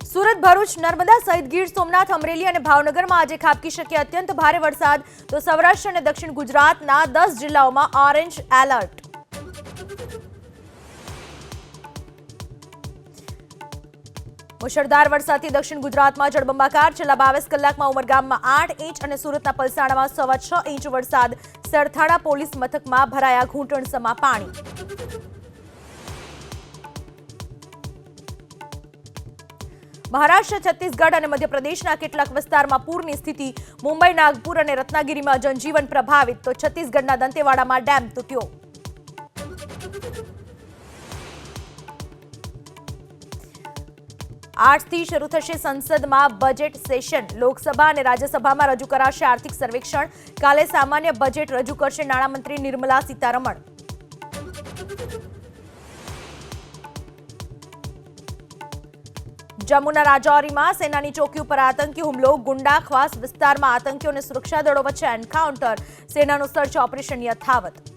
સુરત, ભરૂચ, નર્મદા સહિત ગીર સોમનાથ, અમરેલી અને ભાવનગરમાં આજે ખાબકી શકે અત્યંત ભારે વરસાદ. તો સૌરાષ્ટ્ર અને દક્ષિણ ગુજરાતના 10 જિલ્લાઓમાં ઓરેન્જ એલર્ટ. મુશળધાર વરસાદથી દક્ષિણ ગુજરાતમાં જળબંબાકાર. છેલ્લા 22 કલાકમાં ઉમરગામમાં 8 ઇંચ અને સુરતના પલસાણામાં 6.25 ઇંચ વરસાદ. સરથાણા પોલીસ મથકમાં ભરાયા ઘૂંટણસમા પાણી. મહારાષ્ટ્ર, છત્તીસગઢ અને મધ્યપ્રદેશના કેટલાક વિસ્તારમાં પૂરની સ્થિતિ. મુંબઈ, નાગપુર અને રત્નાગીરીમાં જનજીવન પ્રભાવિત. તો છત્તીસગઢના દંતેવાડામાં ડેમ તૂટ્યો. આજથી શરૂ થશે સંસદમાં બજેટ સેશન. લોકસભા અને રાજ્યસભામાં રજૂ કરાશે આર્થિક સર્વેક્ષણ. કાલે સામાન્ય બજેટ રજૂ કરશે નાણામંત્રી નિર્મલા સીતારમણ. જમ્મુના રાજૌરીમાં સેનાની ચોકી ઉપર આતંકી હુમલો. ગુંડાખવાસ વિસ્તારમાં આતંકીઓ અને સુરક્ષા દળો વચ્ચે એન્કાઉન્ટર. સેનાનું સર્ચ ઓપરેશન યથાવત.